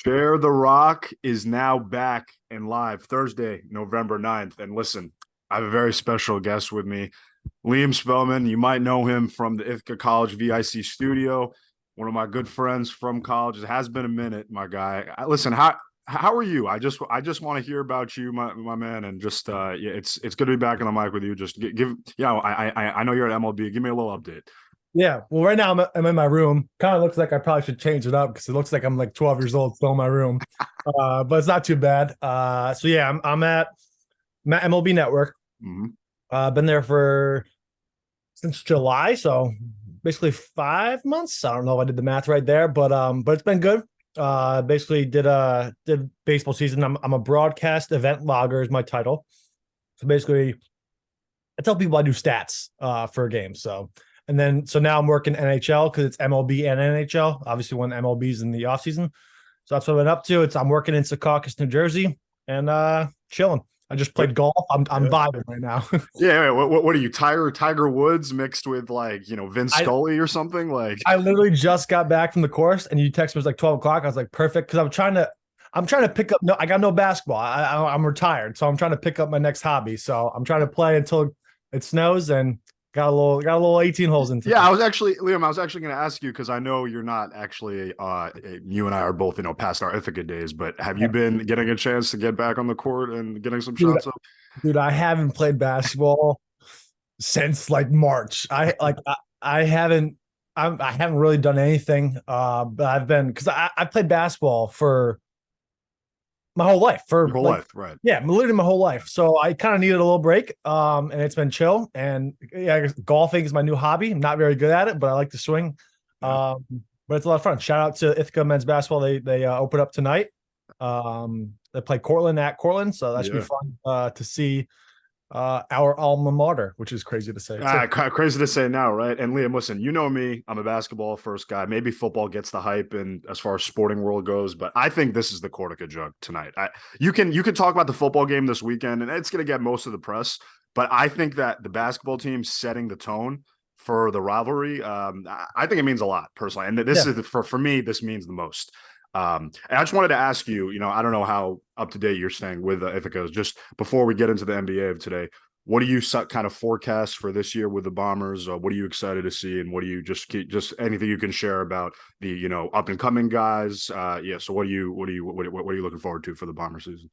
Share the Rock is now back and live Thursday, November 9th. And listen, I have a very special guest with me, Liam Spellman. You might know him from the Ithaca College VIC studio, one of my good friends from college. It has been a minute, my guy. Listen, how are you? I just want to hear about you, my man, and just yeah, it's good to be back on the mic with you. Just I know you're at MLB. Give me a little update. Yeah. Well, right now I'm in my room. Kind of looks like I probably should change it up because it looks like I'm like 12 years old still in my room. But it's not too bad. So yeah, I'm at MLB Network. Mhm. Been there for since July, so basically 5 months. I don't know if I did the math right there, but it's been good. Basically did baseball season. I'm a broadcast event logger is my title. So basically I tell people I do stats for a game. So now I'm working NHL because it's MLB and NHL. Obviously, when MLB's in the off season, so that's what I've been up to. I'm working in Secaucus, New Jersey, and chilling. I just played golf. I'm Yeah. vibing right now. Yeah, what are you, Tiger Woods mixed with like Vince I Scully or something like? I literally just got back from the course, and you text me it was like 12 o'clock. I was like, perfect, because I'm trying to pick up. No, I got no basketball. I'm retired, so I'm trying to pick up my next hobby. So I'm trying to play until it snows, and got a little 18 holes into Yeah, me. Liam, I was actually going to ask you because I know you're not actually. You and I are both past our Ithaca days, but have you been getting a chance to get back on the court and getting some Dude, shots up? dude, I haven't played basketball since like March. I haven't really done anything. But I've been because I played basketball for my whole life for Your whole like life, right? yeah, literally my whole life. So I kind of needed a little break. And it's been chill. And yeah, I guess golfing is my new hobby. I'm not very good at it, but I like to swing. Yeah. Um, but it's a lot of fun. Shout out to Ithaca men's basketball. They open up tonight. They play Cortland at Cortland, so that should be Yeah. fun to see our alma mater, which is crazy to say too. Crazy to say now, right? And Liam, listen, you know me, I'm a basketball first guy. Maybe football gets the hype and as far as sporting world goes, but I think this is the Cortica jug tonight. You can talk about the football game this weekend, and it's going to get most of the press, but I think that the basketball team setting the tone for the rivalry, I think it means a lot personally. And this Yeah. is for me, this means the most. And I just wanted to ask you, I don't know how up to date you're staying with Ithaca. Just before we get into the NBA of today, what do you kind of forecast for this year with the Bombers? What are you excited to see, and what do you just anything you can share about the up and coming guys? Yeah. So what are you looking forward to for the Bomber season?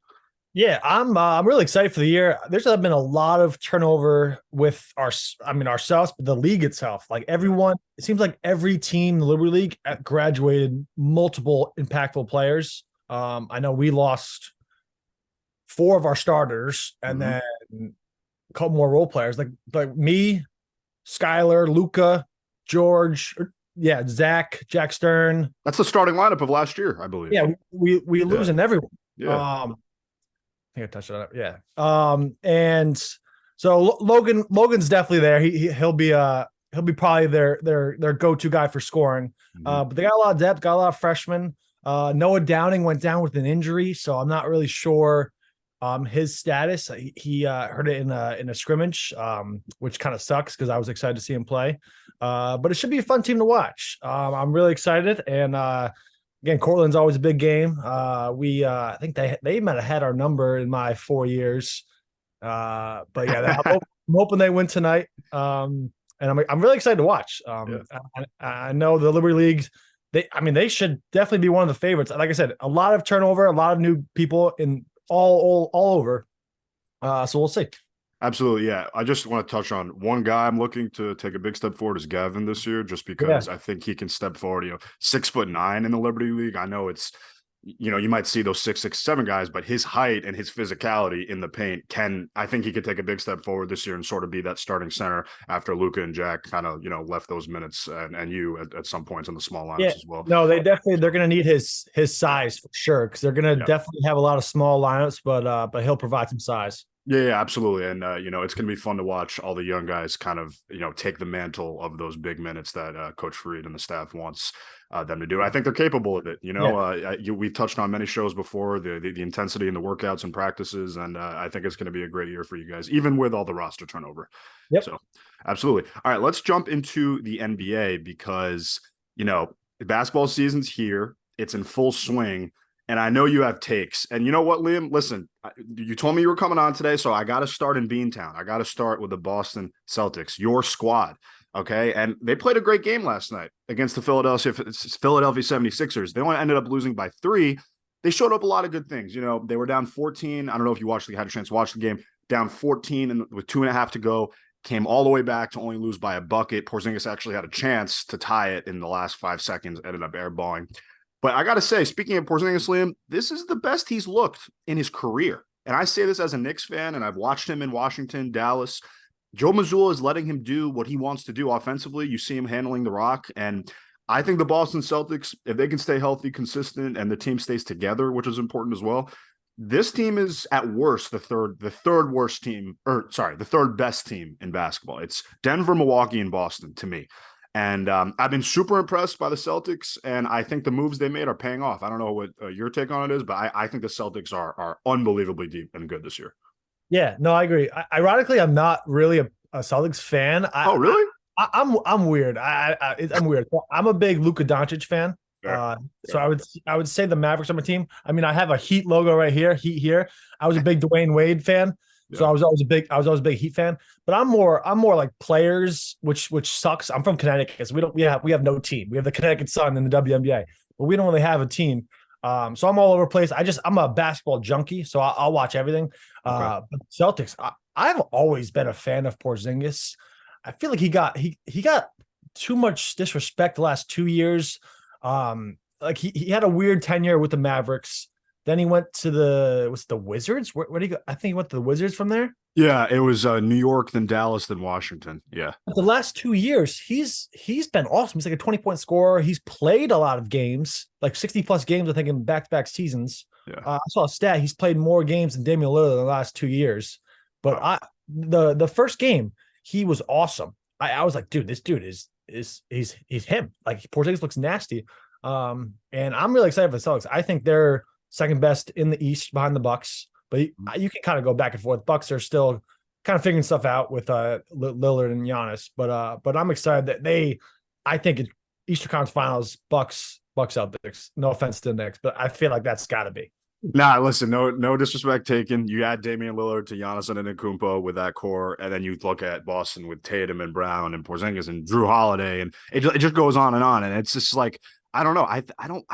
Yeah, I'm really excited for the year. There's been a lot of turnover with ourselves, but the league itself. Like everyone, it seems like every team in the Liberty League graduated multiple impactful players. I know we lost four of our starters, and Mm-hmm. then a couple more role players, like me, Skylar, Luca, George, yeah, Zach, Jack Stern. That's the starting lineup of last year, I believe. Yeah, we Yeah. losing everyone. Yeah. I think I touched on it. Yeah. And so Logan's definitely there. He'll be probably their go-to guy for scoring. Mm-hmm. But they got a lot of depth, got a lot of freshmen. Noah Downing went down with an injury, so I'm not really sure his status. He heard it in a scrimmage, which kind of sucks because I was excited to see him play. But it should be a fun team to watch. I'm really excited, and again, Cortland's always a big game. I think they might have had our number in my 4 years. But yeah, I'm hoping they win tonight. And I'm really excited to watch. Yeah. I know the Liberty Leagues. They should definitely be one of the favorites. Like I said, a lot of turnover, a lot of new people in all over. So we'll see. Absolutely, yeah. I just want to touch on one guy I'm looking to take a big step forward is Gavin this year, just Yeah, because I think he can step forward. 6'9" in the Liberty League. I know it's you might see those 6'7" guys, but his height and his physicality in the paint I think he could take a big step forward this year and sort of be that starting center after Luca and Jack kind of, left those minutes and you at some points in the small yeah. lineups as well. No, they're going to need his size for sure because they're going to Yeah. definitely have a lot of small lineups, but he'll provide some size. Yeah, absolutely. And, it's going to be fun to watch all the young guys kind of, take the mantle of those big minutes that Coach Fareed and the staff wants them to do. I think they're capable of it. Yeah. We've touched on many shows before, the intensity in the workouts and practices. And I think it's going to be a great year for you guys, even with all the roster turnover. Yep. So, absolutely. All right, let's jump into the NBA because, the basketball season's here. It's in full swing. and I know you have takes. And you know what, Liam? Listen, you told me you were coming on today, so I got to start in Beantown. I got to start with the Boston Celtics, your squad. Okay. And they played a great game last night against the Philadelphia 76ers. They only ended up losing by 3. They showed up a lot of good things. You know, they were down 14. I don't know if you had a chance to watch the game, down 14 and with 2.5 to go, came all the way back to only lose by a bucket. Porzingis actually had a chance to tie it in the last 5 seconds, ended up airballing. But I got to say, speaking of Porzingis, Liam, this is the best he's looked in his career. And I say this as a Knicks fan, and I've watched him in Washington, Dallas. Joe Mazzulla is letting him do what he wants to do offensively. You see him handling the rock. And I think the Boston Celtics, if they can stay healthy, consistent, and the team stays together, which is important as well, this team is at worst the third worst team, the third best team in basketball. It's Denver, Milwaukee, and Boston to me. And I've been super impressed by the Celtics, and I think the moves they made are paying off. I don't know what your take on it is, but I think the Celtics are unbelievably deep and good this year. Yeah, no, I agree. Ironically, I'm not really a Celtics fan. Oh, really? I'm weird. I'm weird. I'm a big Luka Doncic fan. So I would say the Mavericks are my team. I mean, I have a Heat logo right here, Heat here. I was a big Dwayne Wade fan, so I was always a big Heat fan. But I'm more like players, which sucks. I'm from Connecticut, so we have no team. We have the Connecticut Sun in the WNBA, but we don't really have a team. So I'm all over the place. I'm a basketball junkie, so I'll watch everything. But Celtics, I've always been a fan of Porzingis. I feel like he got too much disrespect the last 2 years. Like he had a weird tenure with the Mavericks. Then he went to the Wizards. Where did he go? I think he went to the Wizards from there. Yeah, it was New York, then Dallas, then Washington. Yeah. But the last 2 years, he's been awesome. He's like a 20-point scorer. He's played a lot of games, like 60+ games, I think, in back-to-back seasons. Yeah. I saw a stat. He's played more games than Damian Lillard in the last 2 years. But the first game, he was awesome. I was like, dude, this dude is he's him. Like Porzingis looks nasty. And I'm really excited for the Celtics. I think they're second best in the East behind the Bucks. But you can kind of go back and forth. Bucks are still kind of figuring stuff out with Lillard and Giannis. But I'm excited that I think in Eastern Conference Finals, Bucks Celtics. No offense to the Knicks, but I feel like that's got to be. Nah, listen, no disrespect taken. You add Damian Lillard to Giannis Antetokounmpo with that core, and then you look at Boston with Tatum and Brown and Porzingis and Drew Holiday, and it just goes on, and it's just like I don't know. I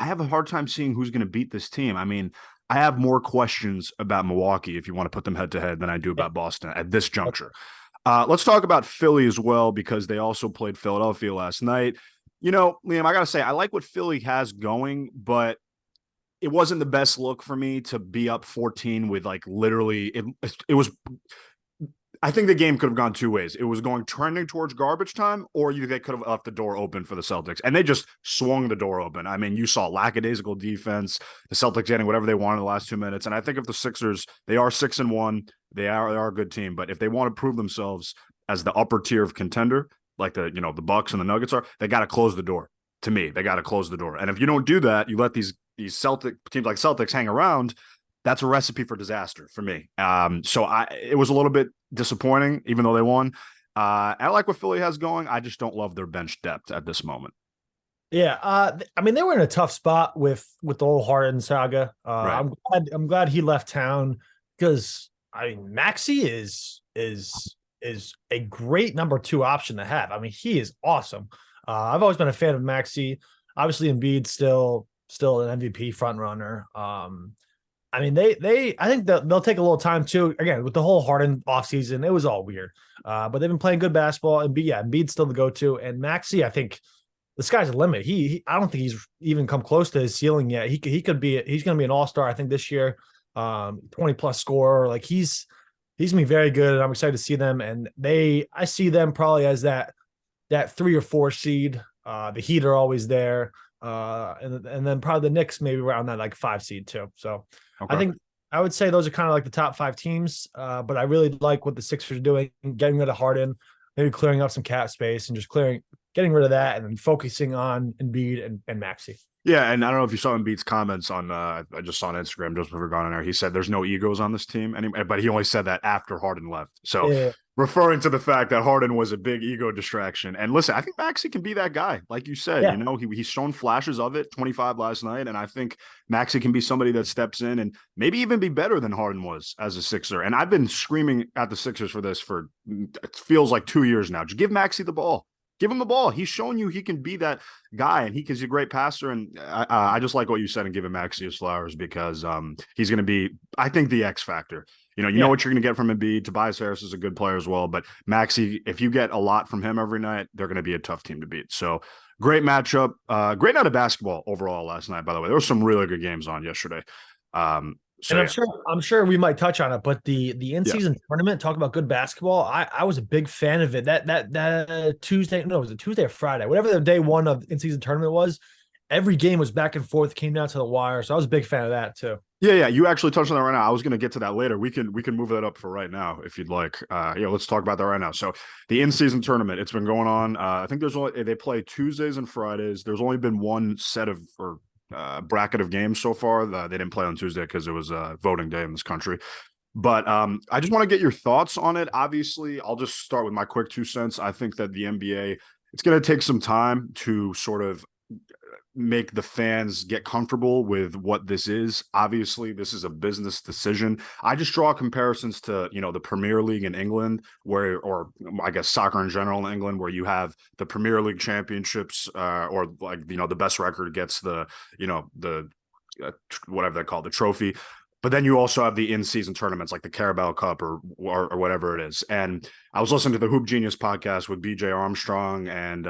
have a hard time seeing who's going to beat this team. I mean, I have more questions about Milwaukee if you want to put them head to head than I do about Boston at this juncture. Let's talk about Philly as well because they also played Philadelphia last night. You know, Liam, I got to say, I like what Philly has going, but it wasn't the best look for me to be up 14 with like literally it was. I think the game could have gone 2 ways. It was going trending towards garbage time, or they could have left the door open for the Celtics, and they just swung the door open. I mean, you saw lackadaisical defense, the Celtics getting whatever they wanted in the last 2 minutes, and I think if the Sixers, they are 6-1, they are a good team, but if they want to prove themselves as the upper tier of contender, like the Bucks and the Nuggets are, they got to close the door. To me, they got to close the door, and if you don't do that, you let these Celtic teams like Celtics hang around. That's a recipe for disaster for me. So it was a little bit disappointing, even though they won. I like what Philly has going. I just don't love their bench depth at this moment. Yeah, I mean they were in a tough spot with the whole Harden saga. Right. I'm glad he left town because I mean Maxey is a great number 2 option to have. I mean he is awesome. I've always been a fan of Maxey. Obviously Embiid still an MVP front runner. I mean, I think they'll take a little time too. Again, with the whole Harden offseason, it was all weird. But they've been playing good basketball, and Embiid's still the go-to. And Maxey, I think the sky's the limit. I don't think he's even come close to his ceiling yet. He's going to be an all-star, I think, this year. 20+ scorer. Like he's gonna be very good, and I'm excited to see them. And I see them probably as that 3 or 4 seed. The Heat are always there. And then probably the Knicks maybe around that like 5 seed too. So okay. I think I would say those are kind of like the top 5 teams. But I really like what the Sixers are doing, getting rid of Harden, maybe clearing up some cap space and just getting rid of that and then focusing on Embiid and Maxey. Yeah, and I don't know if you saw Embiid's comments on I just saw on Instagram just before going on there. He said there's no egos on this team anymore, but he only said that after Harden left. So referring to the fact that Harden was a big ego distraction. And listen, I think Maxey can be that guy. Like you said, Yeah. he's shown flashes of it, 25 last night. And I think Maxey can be somebody that steps in and maybe even be better than Harden was as a Sixer. And I've been screaming at the Sixers for this for, it feels like 2 years now. Just give Maxey the ball. Give him the ball. He's shown you he can be that guy, and he's a great passer. And I just like what you said and giving Maxey his flowers because he's going to be, I think, the X factor. You know Yeah. what you're going to get from Embiid. Tobias Harris is a good player as well, but Maxey, if you get a lot from him every night, they're going to be a tough team to beat. So great matchup. Great night of basketball overall last night, by the way. There were some really good games on yesterday. So And yeah. I'm sure we might touch on it, but the in Yeah. season tournament, talk about good basketball. I was a big fan of it. That Tuesday, no, was it Tuesday or Friday? Whatever the day one of in season tournament was, every game was back and forth, came down to the wire. So I was a big fan of that too. Yeah. You actually touched on that right now. I was going to get to that later. We can move that up for right now if you'd like. Let's talk about that right now. So the in-season tournament, it's been going on. I think they play Tuesdays and Fridays. There's only been one set of bracket of games so far. They didn't play on Tuesday because it was voting day in this country. But I just want to get your thoughts on it. Obviously, I'll just start with my quick 2 cents. I think that the NBA, it's going to take some time to sort of make the fans get comfortable with what this is. Obviously, this is a business decision. I just draw comparisons to, the Premier League in England, or I guess soccer in general in England, where you have the Premier League championships, or like, the best record gets the whatever they call the trophy. But then you also have the in-season tournaments like the Carabao Cup or whatever it is. And I was listening to the Hoop Genius podcast with BJ Armstrong and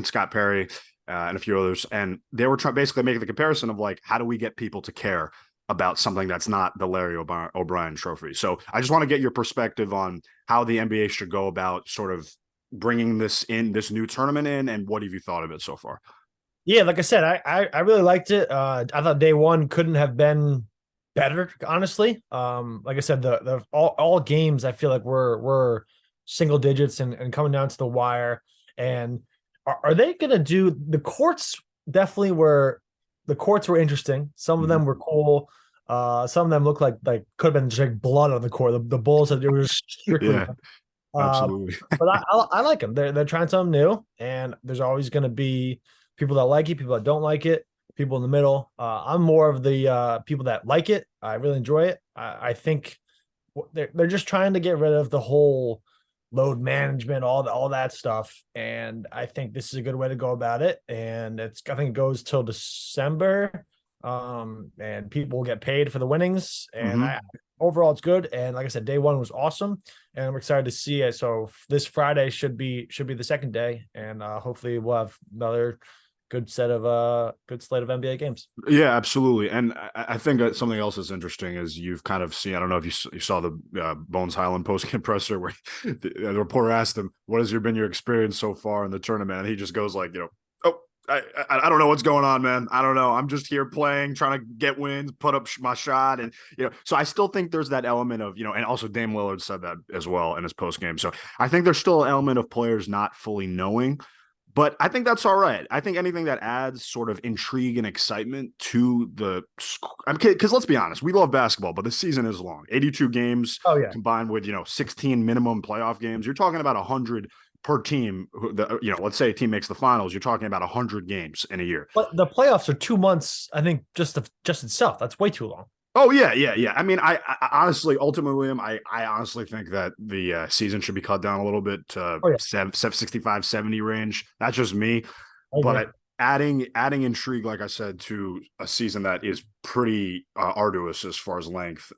Scott Perry and a few others, and they were basically making the comparison of like, how do we get people to care about something that's not the Larry O'Brien Trophy? So I just want to get your perspective on how the NBA should go about sort of bringing this new tournament in, and what have you thought of it so far? Yeah, like I said, I really liked it. I thought day one couldn't have been better, honestly. Like I said, the all games I feel like were single digits and coming down to the wire. And are they gonna do the courts? Definitely were the courts were interesting. Some of them were cool. Some of them looked like could have been just like blood on the court. The Bulls said it was strictly. Yeah, Uh, absolutely. but I like them. They're trying something new, and there's always going to be people that like it, people that don't like it, people in the middle. I'm more of the people that like it. I really enjoy it. I think they're just trying to get rid of the whole load management, all that stuff, and I think this is a good way to go about it. And I think it goes till December, and people will get paid for the winnings. And Mm-hmm. overall it's good. And like I said, day one was awesome, and I'm excited to see it. So this Friday should be the second day, and hopefully we'll have another good slate of NBA games. Yeah, absolutely. And I think that something else that's interesting is you've kind of seen, I don't know if you saw the Bones Highland post-game presser where the reporter asked him, what has been your experience so far in the tournament? And he just goes like, oh, I don't know what's going on, man. I don't know. I'm just here playing, trying to get wins, put up my shot. And, so I still think there's that element of, and also Dame Lillard said that as well in his post-game. So I think there's still an element of players not fully knowing. But I think that's all right. I think anything that adds sort of intrigue and excitement to because let's be honest, we love basketball, but the season is long. 82 games Oh yeah. combined with, 16 minimum playoff games. You're talking about 100 per team. Let's say a team makes the finals. You're talking about 100 games in a year. But the playoffs are 2 months, I think, just itself. That's way too long. Oh yeah. I mean, I honestly, ultimately, I honestly think that the season should be cut down a little bit to 65, 70 range. That's just me, but adding intrigue, like I said, to a season that is pretty arduous as far as length,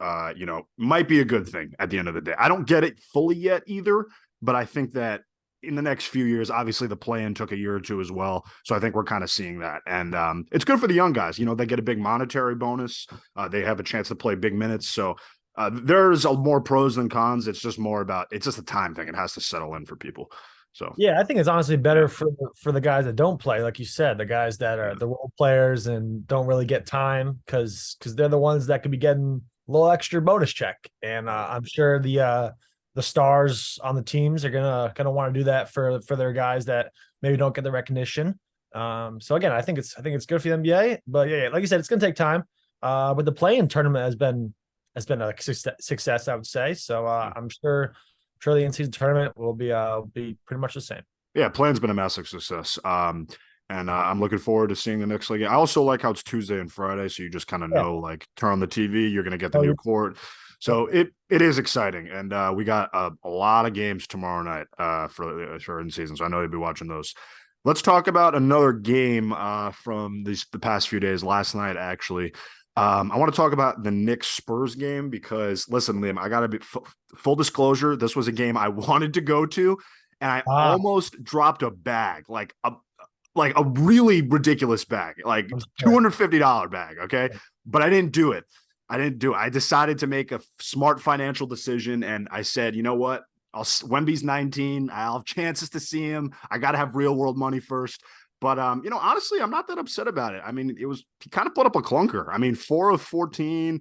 might be a good thing at the end of the day. I don't get it fully yet either, but I think that in the next few years, obviously the play-in took a year or two as well. So I think we're kind of seeing that. And it's good for the young guys. They get a big monetary bonus. They have a chance to play big minutes. So there's more pros than cons. It's just a time thing. It has to settle in for people. So yeah, I think it's honestly better for the guys that don't play, like you said, the guys that are the role players and don't really get time because they're the ones that could be getting a little extra bonus check. And I'm sure the stars on the teams are gonna want to do that for their guys that maybe don't get the recognition. So again, I think it's good for the NBA, but yeah, like you said, it's gonna take time. But the play-in tournament has been has been a success, I would say. So I'm sure the in-season tournament will be pretty much the same. Yeah, plan's been a massive success. And I'm looking forward to seeing the next league. I also like how it's Tuesday and Friday, so you just kind of Yeah. know, like, turn on the TV, you're going to get the Oh, new you're, court. So it is exciting, and we got a lot of games tomorrow night for in season. So I know you'll be watching those. Let's talk about another game from the past few days. Last night, actually, I want to talk about the Knicks Spurs game because, listen, Liam, I got to be full disclosure. This was a game I wanted to go to, and I ah, almost dropped a bag, like a really ridiculous bag, like I'm sure. $250 bag. Okay. But I didn't do it. I decided to make a smart financial decision. And I said, you know what? Wemby's 19. I'll have chances to see him. I got to have real world money first. But, honestly, I'm not that upset about it. I mean, he kind of put up a clunker. I mean, 4 of 14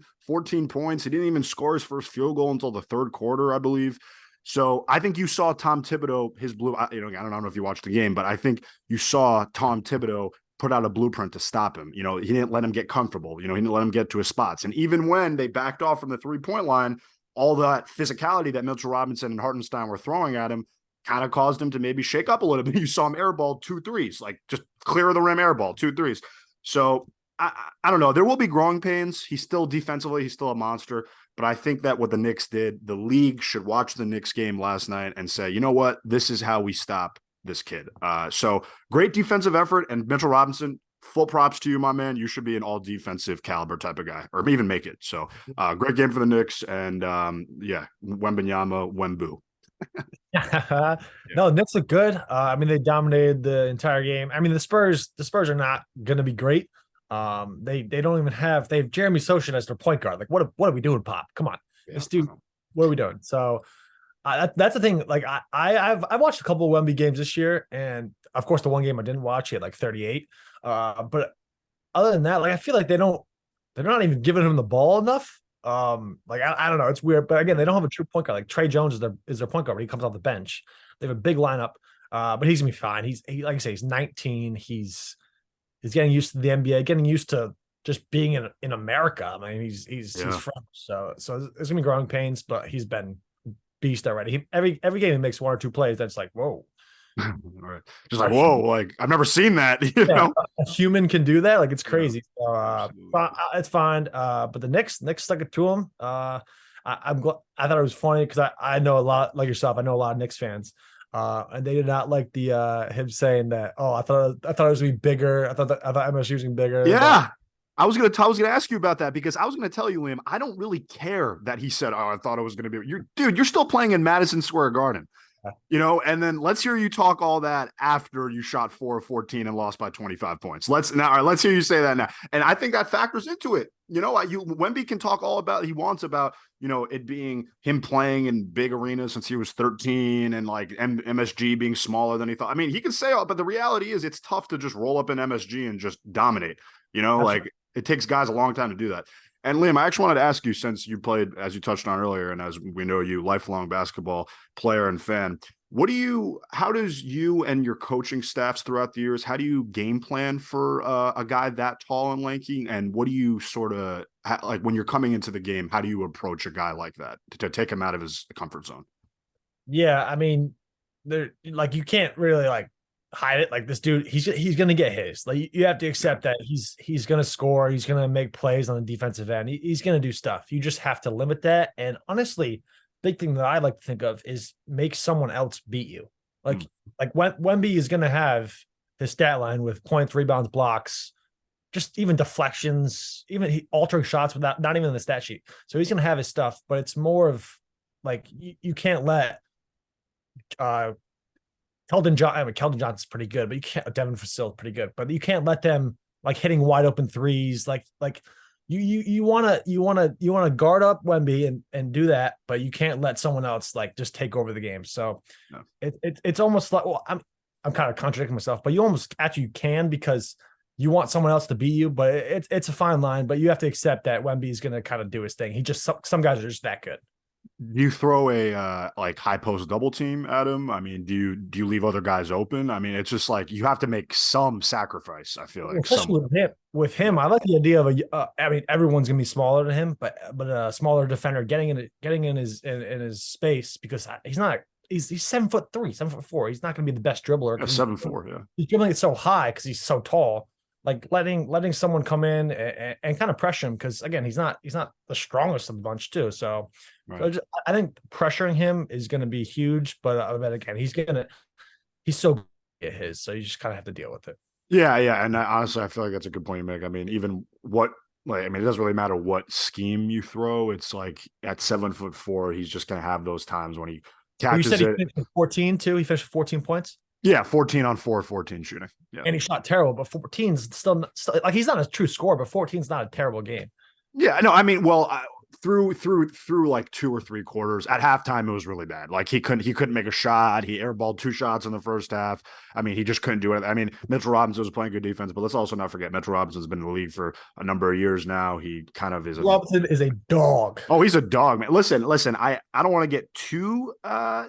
points. He didn't even score his first field goal until the third quarter, I believe. So I think you saw Tom Thibodeau, I don't know if you watched the game, but I think you saw Tom Thibodeau put out a blueprint to stop him. He didn't let him get comfortable. He didn't let him get to his spots. And even when they backed off from the 3-point line, all that physicality that Mitchell Robinson and Hartenstein were throwing at him kind of caused him to maybe shake up a little bit. You saw him airball 2 threes, like just clear of the rim airball 2 threes. So I don't know. There will be growing pains. He's still defensively, he's still a monster. But I think that what the Knicks did, the league should watch the Knicks game last night and say, you know what? This is how we stop this kid. So great defensive effort. And Mitchell Robinson, full props to you, my man. You should be an all defensive caliber type of guy or even make it. So great game for the Knicks. And Wembanyama, Wembu. No, Knicks look good. I mean, they dominated the entire game. I mean, the Spurs are not going to be great. They don't even they have Jeremy Sochan as their point guard. Like, what are we doing, Pop? Come on, this dude. What are we doing? So that's the thing. Like, I've watched a couple of Wemby games this year, and of course, the one game I didn't watch, he had like 38. But other than that, like, I feel like they're not even giving him the ball enough. Like, I don't know, it's weird, but again, they don't have a true point guard. Like, Trey Jones is their point guard. He comes off the bench. They have a big lineup, but he's gonna be fine. He like I say, he's 19. He's getting used to the NBA, getting used to just being in America. I mean, he's French, so it's gonna be growing pains, but he's been beast already. Every game he makes 1 or 2 plays that's like, whoa. All right. Just like, whoa, like I've never seen that. You know, a human can do that. Like, it's crazy. So it's fine. But the Knicks stuck it to him. I'm glad. I thought it was funny because I know a lot, like yourself. I know a lot of Knicks fans. And they did not like the him saying that. Oh, I thought it was gonna be bigger. I thought MSU was gonna be bigger. Yeah. I was gonna ask you about that because I was gonna tell you, Liam, I don't really care that he said, "Oh, I thought it was gonna be." You're still playing in Madison Square Garden, and then let's hear you talk all that after you shot 4 of 14 and lost by 25 points. Let's hear you say that now, and I think that factors into it. Wemby can talk all about he wants about it being him playing in big arenas since he was 13 and like MSG being smaller than he thought. I mean, he can say all, but the reality is it's tough to just roll up in MSG and just dominate. Like. It takes guys a long time to do that. And Liam, I actually wanted to ask you, since you played, as you touched on earlier, and as we know you, lifelong basketball player and fan, how does you and your coaching staffs throughout the years, how do you game plan for a guy that tall and lanky? And what do you sort of, like when you're coming into the game, how do you approach a guy like that to take him out of his comfort zone? Yeah, I mean, like, you can't really like hide it. Like, this dude, he's gonna get his. Like, you have to accept that he's gonna score. He's gonna make plays on the defensive end. He's gonna do stuff. You just have to limit that. And honestly, big thing that I like to think of is make someone else beat you. Like Wemby is gonna have his stat line with points, rebounds, blocks, just even deflections, even altering shots without not even in the stat sheet. So he's gonna have his stuff, but it's more of like you can't let Keldon Johnson's pretty good, but you can't. Devin Vassell's pretty good, but you can't let them like hitting wide open threes. Like you want to guard up Wemby and do that, but you can't let someone else like just take over the game. So no. It's almost like, well, I'm kind of contradicting myself, but you almost actually can, because you want someone else to beat you, but it's a fine line. But you have to accept that Wemby is going to kind of do his thing. Some guys are just that good. Do you throw a like high post double team at him? I mean, do you leave other guys open? I mean, it's just like you have to make some sacrifice. I feel like Especially somewhere. with him. With Yeah, him, I like the idea of I mean, everyone's gonna be smaller than him, but a smaller defender getting in in his space because he's not. He's 7'3", 7'4". He's not going to be the best dribbler yeah, because 7'4". Yeah, he's dribbling it so high because he's so tall. Like letting someone come in and kind of pressure him because again he's not the strongest of the bunch too. right. I think pressuring him is going to be huge. But again he's so good at his, so you just kind of have to deal with it. Yeah, yeah, and honestly, I feel like that's a good point you make. I mean, even what like I mean, it doesn't really matter what scheme you throw. It's like at 7'4", he's just gonna have those times when he Well, you said catches he it. finished with 14 too. He finished with 14 points. Yeah, 14 on 4, 14 shooting. Yeah. And he shot terrible, but 14's still like he's not a true scorer, but 14's not a terrible game. Yeah, no, I mean, well, through like 2 or 3 quarters at halftime, it was really bad. Like he couldn't make a shot. He airballed 2 shots in the first half. I mean, he just couldn't do it. I mean, Mitchell Robinson was playing good defense, but let's also not forget Mitchell Robinson's been in the league for a number of years now. He kind of is a Robinson is a dog. oh, he's a dog, man. Listen. I don't want to get too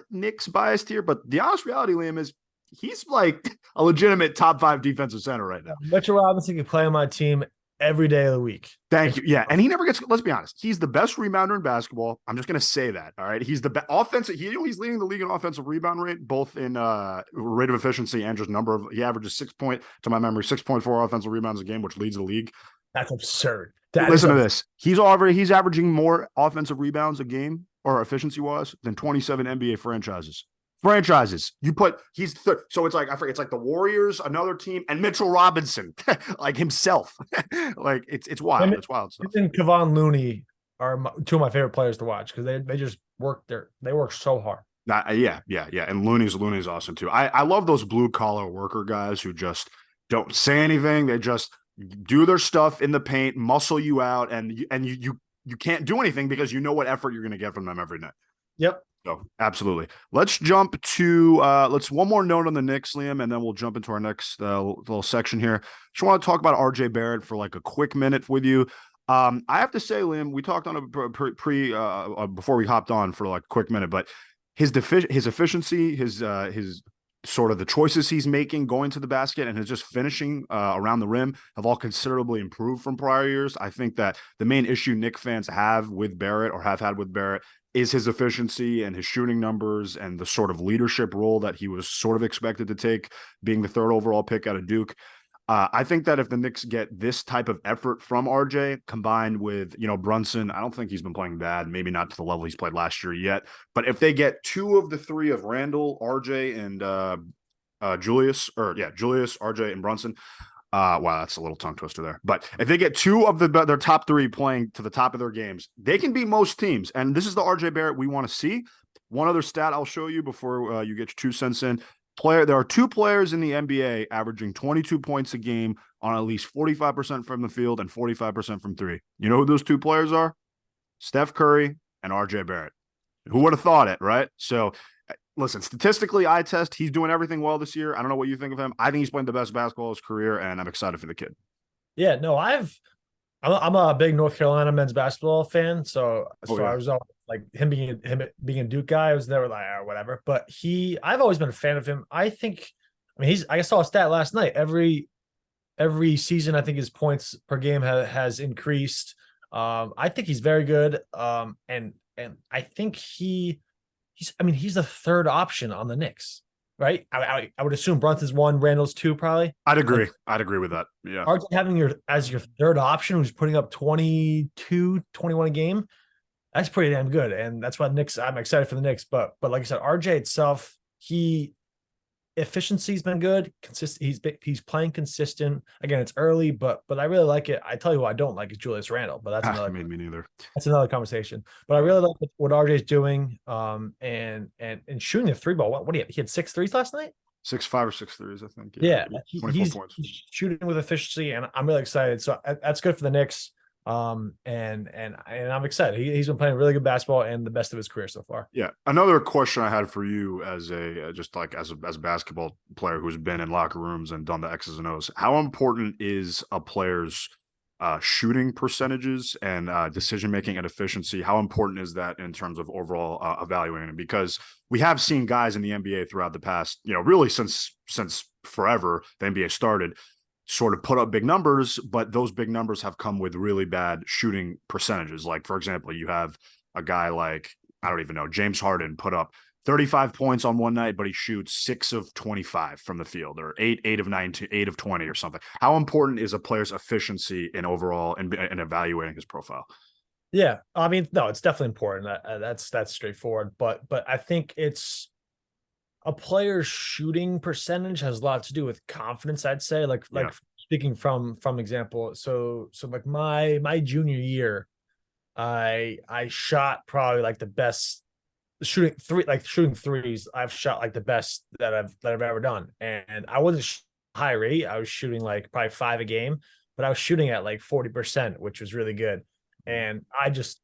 Knicks biased here, but the honest reality, Liam, is he's like a legitimate top 5 defensive center right now. Mitchell Robinson can play on my team every day of the week. Thank you. Yeah. And he never gets, let's be honest, he's the best rebounder in basketball. I'm just going to say that. All right. He's the best offensive. He's leading the league in offensive rebound rate, both in rate of efficiency and just number of, he averages 6.4 offensive rebounds a game, which leads the league. That's absurd. Listen to this. He's averaging more offensive rebounds a game or efficiency wise than 27 NBA franchises. You put so it's like I forget, it's like the Warriors, another team, and Mitchell Robinson, like himself. Like it's wild. It's wild stuff. And Kevon Looney are two of my favorite players to watch because they just they work so hard. Yeah. And Looney's awesome too. I love those blue collar worker guys who just don't say anything. They just do their stuff in the paint, muscle you out, and you can't do anything because you know what effort you're going to get from them every night. Yep. So absolutely. Let's jump to let's one more note on the Knicks, Liam, and then we'll jump into our next little section here. Just want to talk about RJ Barrett for like a quick minute with you. I have to say, Liam, we talked on a before we hopped on for like a quick minute, but his efficiency, his sort of the choices he's making going to the basket and his just finishing around the rim have all considerably improved from prior years. I think that the main issue Knick fans have with Barrett or have had with Barrett is his efficiency and his shooting numbers and the sort of leadership role that he was sort of expected to take being the 3rd overall pick out of Duke. I think that if the Knicks get this type of effort from RJ combined with, Brunson, I don't think he's been playing bad, maybe not to the level he's played last year yet. But if they get 2 of the 3 of Randall, RJ, and Julius, RJ, and Brunson, wow, that's a little tongue twister there. But if they get 2 of their top 3 playing to the top of their games, they can beat most teams. And this is the RJ Barrett we want to see. One other stat I'll show you before you get your 2 cents in. There are 2 players in the NBA averaging 22 points a game on at least 45% from the field and 45% from 3. You know who those 2 players are? Steph Curry and RJ Barrett. Who would have thought it, right? So, listen, statistically, eye test, he's doing everything well this year. I don't know what you think of him. I think he's playing the best basketball of his career, and I'm excited for the kid. Yeah, no, I'm a big North Carolina men's basketball fan, so Yeah. I was all, like him being a Duke guy. I was never like whatever, but I've always been a fan of him. I mean, I saw a stat last night. Every season, I think his points per game has increased. I think he's very good. And I think he's the 3rd option on the Knicks, right? I would assume Brunson's 1, Randall's 2, probably. I'd agree with that. Yeah. RJ having your 3rd option, who's putting up 22, 21 a game, that's pretty damn good. And that's why I'm excited for the Knicks. But like I said, RJ itself, efficiency's been good. He's playing consistent. Again, it's early, but I really like it. I tell you what I don't like is Julius Randle, but that's me neither. That's another conversation. But I really like what RJ's doing. And shooting the 3 ball. What he had 6 threes last night? 6-5 or 6 threes, I think. Yeah, 24 points. He's shooting with efficiency, and I'm really excited. So that's good for the Knicks. And I'm excited. He's been playing really good basketball and the best of his career so far. Yeah. Another question I had for you as a basketball player who's been in locker rooms and done the X's and O's. How important is a player's shooting percentages and decision making and efficiency. How important is that in terms of overall evaluating? Because we have seen guys in the NBA throughout the past, really since forever the NBA started, sort of put up big numbers, but those big numbers have come with really bad shooting percentages. Like, for example, you have a guy like, I don't even know, James Harden put up 35 points on one night, but he shoots 6 of 25 from the field, or 8 of 9 to 8 of 20 or something. How important is a player's efficiency in overall in evaluating his profile? Yeah, I mean, no, it's definitely important. That's straightforward. But I think it's a player's shooting percentage has a lot to do with confidence. I'd say, like speaking from example. So like my junior year, I shot probably like the best shooting threes. I've shot like the best that I've ever done, and I wasn't high rate. I was shooting like probably 5 a game, but I was shooting at like 40%, which was really good. And I just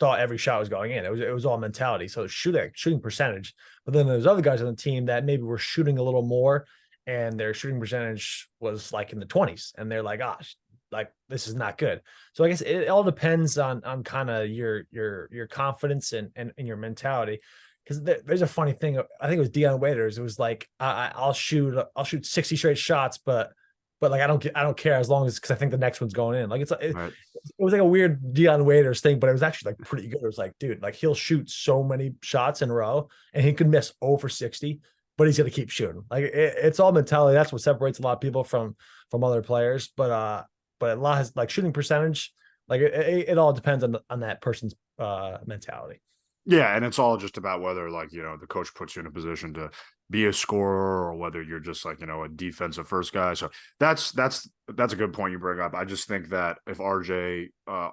thought every shot was going in. It was all mentality. So shooting percentage. But then there's other guys on the team that maybe were shooting a little more, and their shooting percentage was like in the 20s, and they're like, gosh, like this is not good. So I guess it all depends on kind of your confidence and your mentality. Because there's a funny thing. I think it was Dion Waiters. It was like I'll shoot 60 straight shots, but like I don't care as long as because I think the next one's going in. Like Right. it was like a weird Dion Waiters thing, but it was actually like pretty good. It was like, dude, like he'll shoot so many shots in a row and he could miss over 60, but he's gonna keep shooting. Like it's all mentality. That's what separates a lot of people from other players. But a lot has like shooting percentage, like it all depends on that person's mentality. Yeah, and it's all just about whether, like, the coach puts you in a position to be a scorer or whether you're just like, a defensive first guy. So that's a good point you bring up. I just think that if RJ,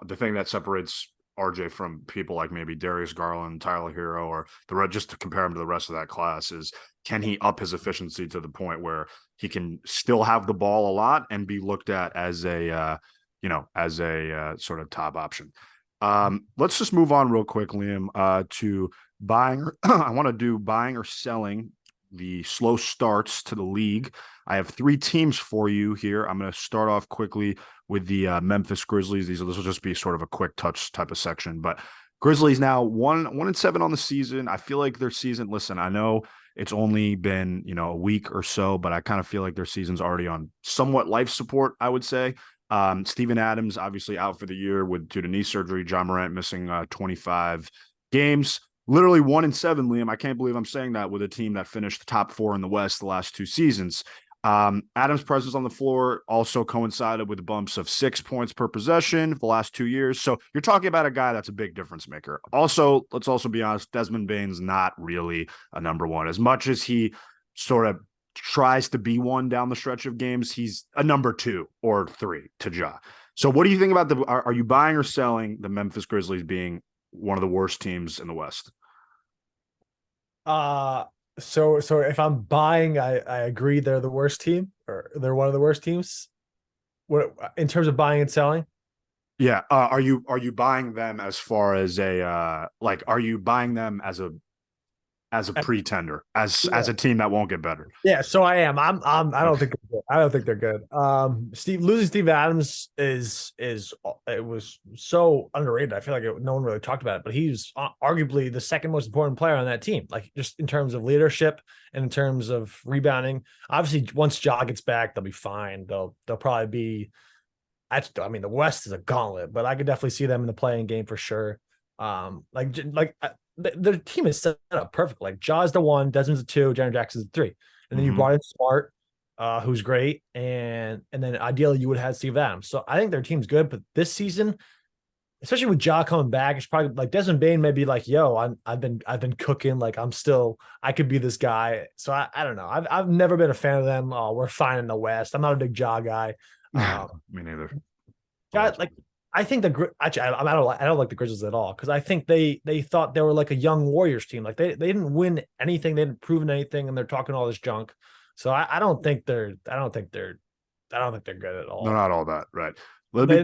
the thing that separates RJ from people like maybe Darius Garland, Tyler Hero, or just to compare him to the rest of that class is, can he up his efficiency to the point where he can still have the ball a lot and be looked at as a, sort of top option. Let's just move on real quick, Liam, to buying. I want to do buying or selling the slow starts to the league. I have 3 teams for you here. I'm going to start off quickly with the Memphis Grizzlies. This will just be sort of a quick touch type of section, but Grizzlies now 1-7 on the season. I feel like their season. Listen, I know it's only been a week or so, but I kind of feel like their season's already on somewhat life support, I would say. Steven Adams obviously out for the year due to knee surgery. John Morant missing 25 games. Literally 1-7, Liam. I can't believe I'm saying that with a team that finished the top 4 in the West the last 2 seasons. Adams' presence on the floor also coincided with bumps of 6 points per possession the last 2 years. So you're talking about a guy that's a big difference maker. Also, let's also be honest, Desmond Bane's not really a number one. As much as he sort of tries to be one down the stretch of games, he's a number 2 or 3 to Ja. So what do you think about are you buying or selling the Memphis Grizzlies being one of the worst teams in the West? So if I'm buying, I agree they're the worst team, or they're one of the worst teams. What in terms of buying and selling? Yeah. Are you buying them as far as are you buying them as a pretender, as a team that won't get better? Yeah, so I am. I don't Okay. think they're good. I don't think they're good. Losing Steve Adams is it was so underrated. I feel like no one really talked about it, but he's arguably the second most important player on that team. Like just in terms of leadership and in terms of rebounding. Obviously, once Ja gets back, they'll be fine. They'll probably be. I mean, the West is a gauntlet, but I could definitely see them in the playing game for sure. The team is set up perfect. Like Ja's the 1, Desmond's the 2, Jaron Jackson's the 3, and then you brought in Smart, who's great, and then ideally you would have had Steve Adams. So I think their team's good, but this season, especially with Ja coming back, it's probably like Desmond Bain may be like, "Yo, I've been cooking. Like I could be this guy." So I don't know. I've never been a fan of them. Oh, we're fine in the West. I'm not a big Ja guy. Me neither. God, like I think actually I don't like the Grizzlies at all because I think they thought they were like a young Warriors team. Like they didn't win anything, they didn't prove anything, and they're talking all this junk. So I don't think they're good at They're all. not all that, right? Let me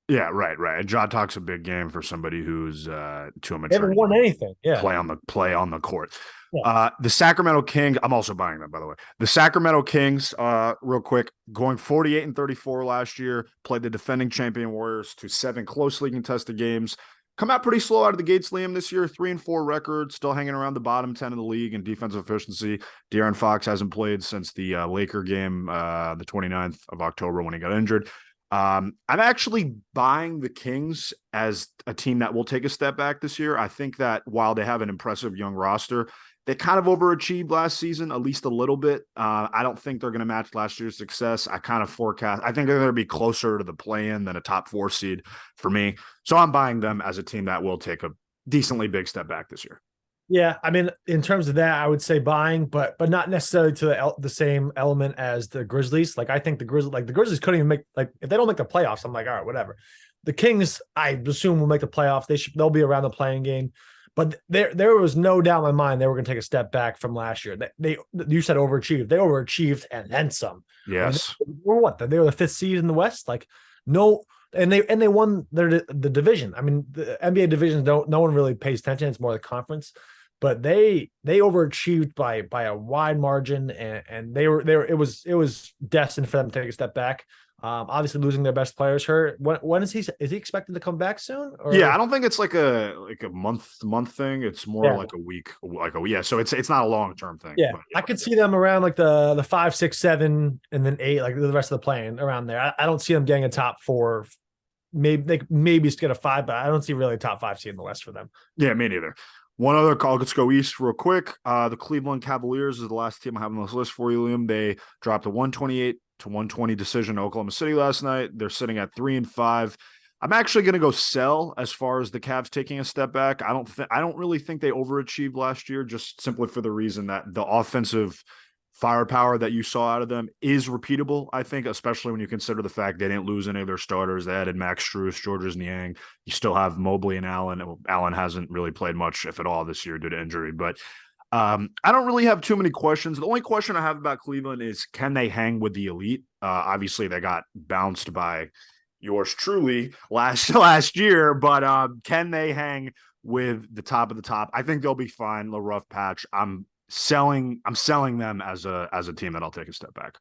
They, Yeah, right, right. And John talks a big game for somebody who's too They immature haven't to won even anything. Yeah. play on the court. Yeah. The Sacramento Kings, I'm also buying them, by the way. The Sacramento Kings, real quick, going 48 and 34 last year, played the defending champion Warriors to 7 closely contested games. Come out pretty slow out of the gates, Liam, this year. 3-4 record, still hanging around the bottom 10 of the league in defensive efficiency. De'Aaron Fox hasn't played since the Laker game, the 29th of October when he got injured. I'm actually buying the Kings as a team that will take a step back this year. I think that while they have an impressive young roster, they kind of overachieved last season, at least a little bit. I don't think they're going to match last year's success. I kind of forecast, I think they're going to be closer to the play-in than a top 4 seed for me. So I'm buying them as a team that will take a decently big step back this year. Yeah, I mean, in terms of that, I would say buying, but not necessarily to the same element as the Grizzlies. Like I think the Grizzlies couldn't even make, like, if they don't make the playoffs, I'm like, all right, whatever. The Kings, I assume, will make the playoffs. They'll be around the playing game, but there was no doubt in my mind they were going to take a step back from last year. They you said overachieved. They overachieved and then some. I mean, Yes. they were what? They were the 5th seed in the West. Like no. And they won the division. I mean, the NBA divisions no one really pays attention. It's more the conference, but they overachieved by a wide margin, and they were it was destined for them to take a step back. Obviously losing their best players hurt. When is he expected to come back soon? Yeah, I Or don't think it's like a month thing. It's more yeah, like a week, yeah. So it's not a long term thing. yeah, But I could see them around like the 5, 6, 7, and then 8, like the rest of the playing around there. I don't see them getting a top 4. Maybe they maybe get a 5, but I don't see really a top 5 seed in the West for them. yeah, me neither. One other call. Let's go east real quick. The Cleveland Cavaliers is the last team I have on this list for you, Liam. They dropped a 128 to 120 decision to Oklahoma City last night. They're sitting at 3-5. I'm actually going to go sell as far as the Cavs taking a step back. I don't really think they overachieved last year, just simply for the reason that the offensive firepower that you saw out of them is repeatable, I think, especially when you consider the fact they didn't lose any of their starters. They added Max Strus, Georges Niang. You still have Mobley and Allen. Allen hasn't really played much, if at all, this year due to injury. But I don't really have too many questions. The only question I have about Cleveland is, can they hang with the elite? Obviously, they got bounced by yours truly last year, but can they hang with the top of the top? I think they'll be fine. The rough patch. I'm selling them as a team that I'll take a step back.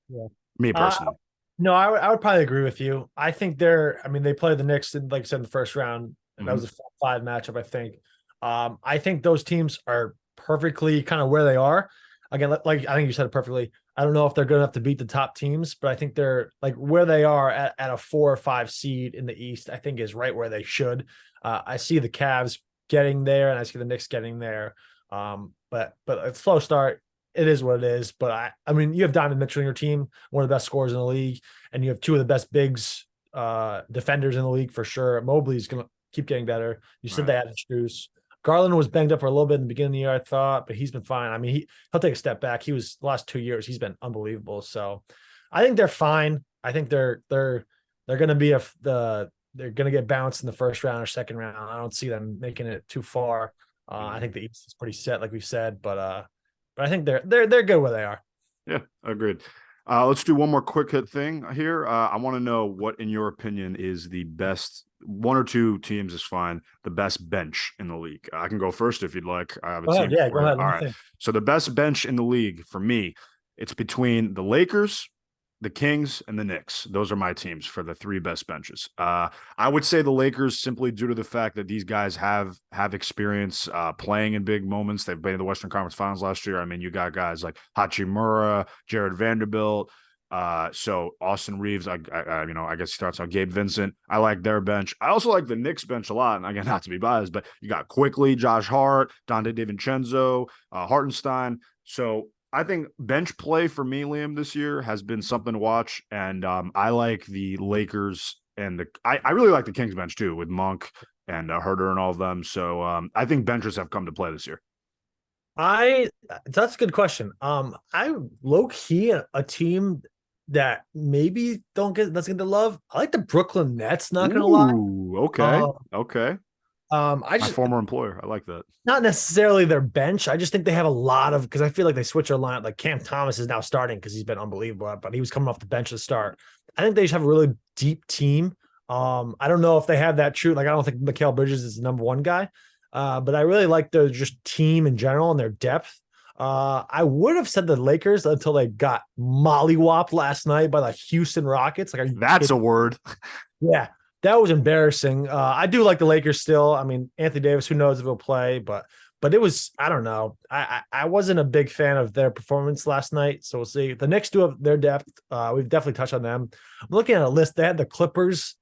Yeah. Me personally. No, I would probably agree with you. I think I mean, they played the Knicks in, like I said, in the first round, and that was a 5 matchup, I think. I think those teams are perfectly kind of where they are. Again, like I think you said it perfectly. I don't know if they're good enough to beat the top teams, but I think they're like where they are at a 4 or 5 seed in the East, I think is right where they should. I see the Cavs getting there, and I see the Knicks getting there. But a slow start, it is what it is. But I mean, you have Donovan Mitchell in your team, one of the best scorers in the league, and you have 2 of the best bigs, defenders in the league for sure. Mobley's gonna keep getting better. You said Right. they added Strus. Garland was banged up for a little bit in the beginning of the year, I thought, but he's been fine. I mean, he'll take a step back. He was the last 2 years, he's been unbelievable. So I think they're fine. I think they're gonna be they're gonna get bounced in the first round or second round. I don't see them making it too far. I think the East is pretty set, like we said, but I think they're good where they are. Yeah, agreed. Let's do one more quick hit thing here. I want to know what, in your opinion, is the best, 1 or 2 teams is fine, the best bench in the league. I can go first if you'd like. I have a Go ahead, team yeah, for go you. ahead. All right. So the best bench in the league for me, it's between the Lakers, the Kings, and the Knicks. Those are my teams for the 3 best benches. I would say the Lakers, simply due to the fact that these guys have experience playing in big moments. They've been in the Western Conference Finals last year. I mean, you got guys like Hachimura, Jared Vanderbilt. So Austin Reeves, I guess he starts on Gabe Vincent. I like their bench. I also like the Knicks bench a lot. And again, not to be biased, but you got Quickly, Josh Hart, Dante DiVincenzo, Hartenstein. So I think bench play for me, Liam, this year has been something to watch. And I like the Lakers and I really like the Kings bench too, with Monk and Herter and all of them. So I think benchers have come to play this year. That's a good question. I low key a team that maybe doesn't get the love. I like the Brooklyn Nets, not gonna lie. Ooh, okay. Okay. I My just former employer. I like that. not necessarily their bench. I just think they have a lot of, because I feel like they switch their lineup. Like Cam Thomas is now starting because he's been unbelievable, but he was coming off the bench to start. I think they just have a really deep team. I don't know if they have that true. Like, I don't think Mikal Bridges is the number one guy, but I really like their just team in general and their depth. I would have said the Lakers until they got mollywopped last night by the Houston Rockets. Like, are you That's a kidding? word. Yeah, that was embarrassing. I do like the Lakers still. I mean, Anthony Davis, who knows if he'll play, but it was, I don't know. I wasn't a big fan of their performance last night. So we'll see. The Knicks do have their depth. We've definitely touched on them. I'm looking at a list. They had the Clippers.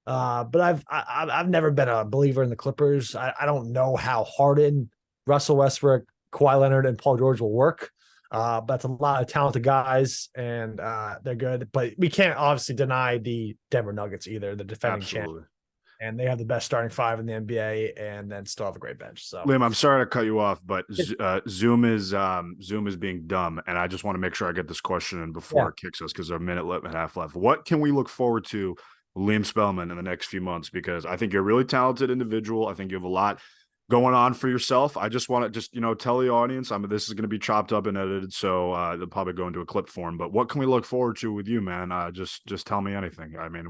But I've never been a believer in the Clippers. I don't know how Harden, Russell Westbrook, Kawhi Leonard, and Paul George will work. But that's a lot of talented guys, and they're good. But we can't obviously deny the Denver Nuggets either, the defending champ, Absolutely. and they have the best starting five in the NBA, and then still have a great bench. So Liam, I'm sorry to cut you off, but Zoom is being dumb, and I just want to make sure I get this question in before yeah, it kicks us because there's a minute and a half left. What can we look forward to, Liam Spellman, in the next few months? Because I think you're a really talented individual. I think you have a lot going on for yourself. I just want to tell the audience. This is going to be chopped up and edited, so they'll probably go into a clip form. But what can we look forward to with you, man? Just tell me anything. I mean,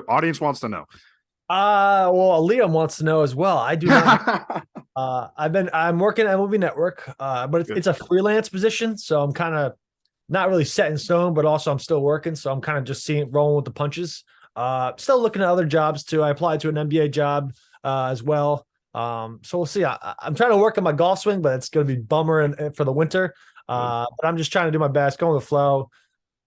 audience wants to know. well, Liam wants to know as well. I do not. I'm working at Movie Network, but it's a freelance position, so I'm kind of not really set in stone, but also I'm still working, so I'm kind of just rolling with the punches. Still looking at other jobs too. I applied to an NBA job as well. So we'll see. I'm trying to work on my golf swing, but it's going to be bummer and for the winter. But I'm just trying to do my best, go with the flow,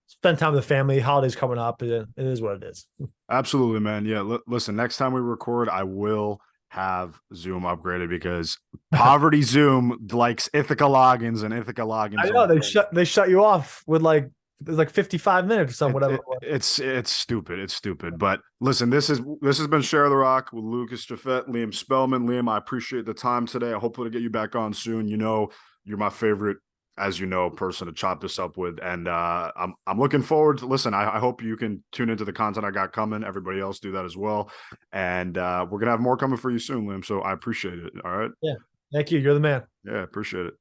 spend time with the family. Holidays coming up. It is what it is. Absolutely, man. Yeah. Listen, next time we record, I will have Zoom upgraded because poverty Zoom likes Ithaca logins and Ithaca logins. I know they shut you off with like 55 minutes or something, whatever. It's stupid. It's stupid. But listen, this has been Share the Rock with Lucas Jafet, Liam Spellman. Liam, I appreciate the time today. I hope to get you back on soon. You know, you're my favorite, as you know, person to chop this up with. And I'm looking forward to listen. I hope you can tune into the content I got coming. Everybody else do that as well. And we're gonna have more coming for you soon, Liam. So I appreciate it. All right. Yeah. Thank you. You're the man. Yeah, appreciate it.